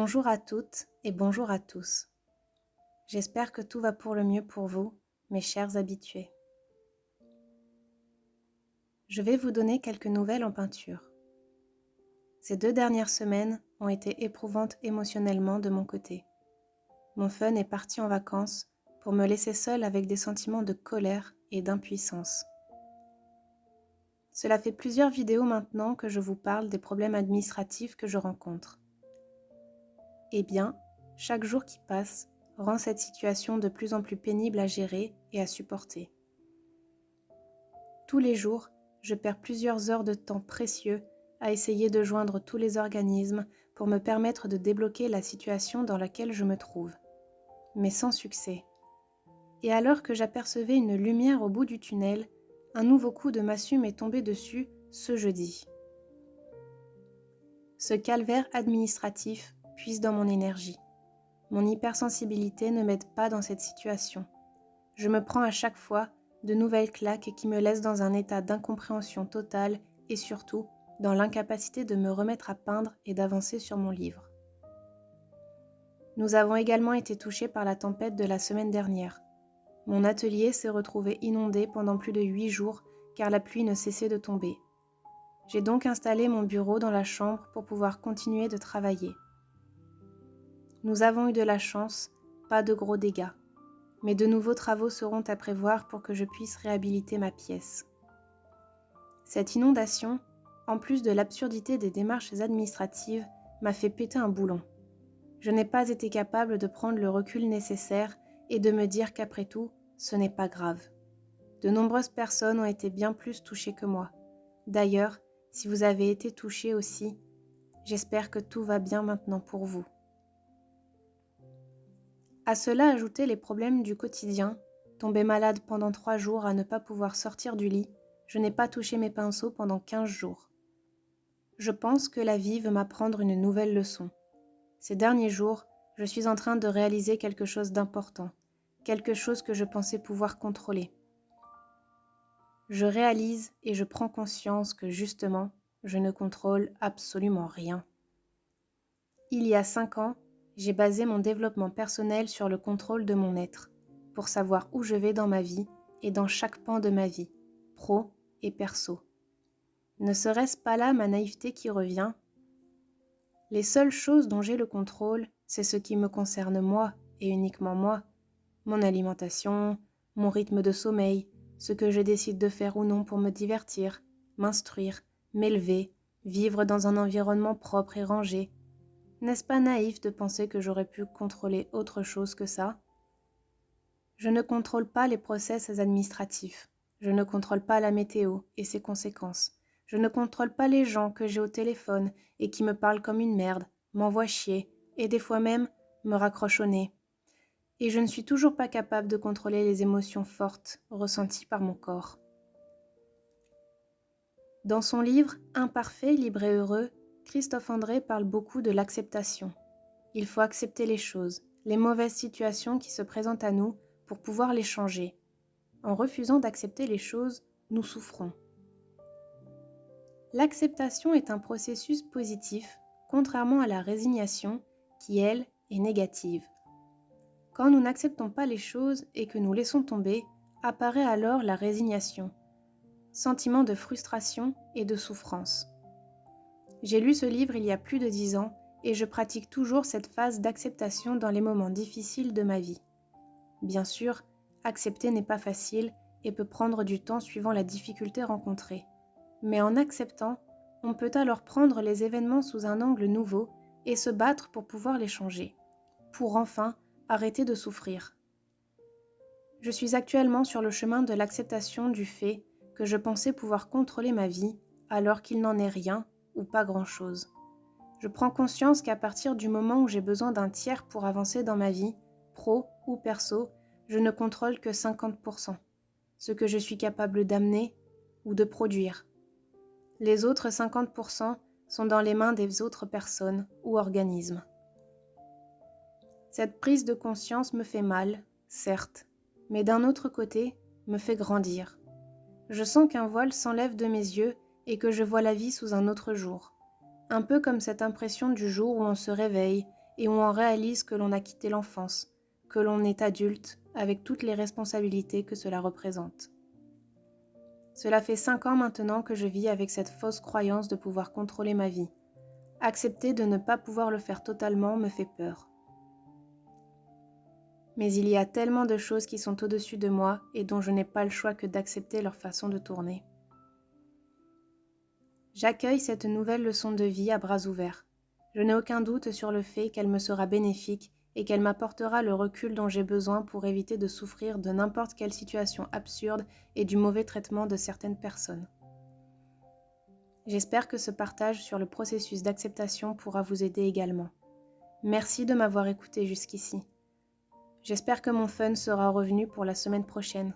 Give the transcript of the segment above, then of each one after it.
Bonjour à toutes et bonjour à tous. J'espère que tout va pour le mieux pour vous, mes chers habitués. Je vais vous donner quelques nouvelles en peinture. Ces 2 dernières semaines ont été éprouvantes émotionnellement de mon côté. Mon fun est parti en vacances pour me laisser seule avec des sentiments de colère et d'impuissance. Cela fait plusieurs vidéos maintenant que je vous parle des problèmes administratifs que je rencontre. Eh bien, chaque jour qui passe rend cette situation de plus en plus pénible à gérer et à supporter. Tous les jours, je perds plusieurs heures de temps précieux à essayer de joindre tous les organismes pour me permettre de débloquer la situation dans laquelle je me trouve. Mais sans succès. Et alors que j'apercevais une lumière au bout du tunnel, un nouveau coup de massue m'est tombé dessus ce jeudi. Ce calvaire administratif puise dans mon énergie. Mon hypersensibilité ne m'aide pas dans cette situation. Je me prends à chaque fois de nouvelles claques qui me laissent dans un état d'incompréhension totale et surtout dans l'incapacité de me remettre à peindre et d'avancer sur mon livre. Nous avons également été touchés par la tempête de la semaine dernière. Mon atelier s'est retrouvé inondé pendant plus de 8 jours car la pluie ne cessait de tomber. J'ai donc installé mon bureau dans la chambre pour pouvoir continuer de travailler. Nous avons eu de la chance, pas de gros dégâts, mais de nouveaux travaux seront à prévoir pour que je puisse réhabiliter ma pièce. Cette inondation, en plus de l'absurdité des démarches administratives, m'a fait péter un boulon. Je n'ai pas été capable de prendre le recul nécessaire et de me dire qu'après tout, ce n'est pas grave. De nombreuses personnes ont été bien plus touchées que moi. D'ailleurs, si vous avez été touchés aussi, j'espère que tout va bien maintenant pour vous. À cela ajouter les problèmes du quotidien, tomber malade pendant 3 jours à ne pas pouvoir sortir du lit, je n'ai pas touché mes pinceaux pendant 15 jours. Je pense que la vie veut m'apprendre une nouvelle leçon. Ces derniers jours, je suis en train de réaliser quelque chose d'important, quelque chose que je pensais pouvoir contrôler. Je réalise et je prends conscience que justement, je ne contrôle absolument rien. Il y a 5 ans, j'ai basé mon développement personnel sur le contrôle de mon être, pour savoir où je vais dans ma vie et dans chaque pan de ma vie, pro et perso. Ne serait-ce pas là ma naïveté qui revient ? Les seules choses dont j'ai le contrôle, c'est ce qui me concerne moi et uniquement moi. Mon alimentation, mon rythme de sommeil, ce que je décide de faire ou non pour me divertir, m'instruire, m'élever, vivre dans un environnement propre et rangé. N'est-ce pas naïf de penser que j'aurais pu contrôler autre chose que ça ? Je ne contrôle pas les process administratifs. Je ne contrôle pas la météo et ses conséquences. Je ne contrôle pas les gens que j'ai au téléphone et qui me parlent comme une merde, m'envoient chier et des fois même me raccrochent au nez. Et je ne suis toujours pas capable de contrôler les émotions fortes ressenties par mon corps. Dans son livre « Imparfait, libre et heureux », Christophe André parle beaucoup de l'acceptation. Il faut accepter les choses, les mauvaises situations qui se présentent à nous pour pouvoir les changer. En refusant d'accepter les choses, nous souffrons. L'acceptation est un processus positif, contrairement à la résignation, qui, elle, est négative. Quand nous n'acceptons pas les choses et que nous laissons tomber, apparaît alors la résignation, sentiment de frustration et de souffrance. J'ai lu ce livre il y a plus de 10 ans et je pratique toujours cette phase d'acceptation dans les moments difficiles de ma vie. Bien sûr, accepter n'est pas facile et peut prendre du temps suivant la difficulté rencontrée. Mais en acceptant, on peut alors prendre les événements sous un angle nouveau et se battre pour pouvoir les changer, pour enfin arrêter de souffrir. Je suis actuellement sur le chemin de l'acceptation du fait que je pensais pouvoir contrôler ma vie alors qu'il n'en est rien ou pas grand-chose. Je prends conscience qu'à partir du moment où j'ai besoin d'un tiers pour avancer dans ma vie, pro ou perso, je ne contrôle que 50%, ce que je suis capable d'amener ou de produire. Les autres 50% sont dans les mains des autres personnes ou organismes. Cette prise de conscience me fait mal, certes, mais d'un autre côté, me fait grandir. Je sens qu'un voile s'enlève de mes yeux et que je vois la vie sous un autre jour. Un peu comme cette impression du jour où on se réveille et où on réalise que l'on a quitté l'enfance, que l'on est adulte avec toutes les responsabilités que cela représente. Cela fait 5 ans maintenant que je vis avec cette fausse croyance de pouvoir contrôler ma vie. Accepter de ne pas pouvoir le faire totalement me fait peur. Mais il y a tellement de choses qui sont au-dessus de moi et dont je n'ai pas le choix que d'accepter leur façon de tourner. J'accueille cette nouvelle leçon de vie à bras ouverts. Je n'ai aucun doute sur le fait qu'elle me sera bénéfique et qu'elle m'apportera le recul dont j'ai besoin pour éviter de souffrir de n'importe quelle situation absurde et du mauvais traitement de certaines personnes. J'espère que ce partage sur le processus d'acceptation pourra vous aider également. Merci de m'avoir écouté jusqu'ici. J'espère que mon fun sera revenu pour la semaine prochaine.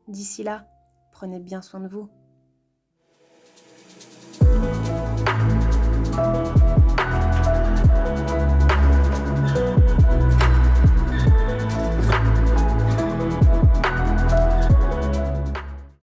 D'ici là, prenez bien soin de vous.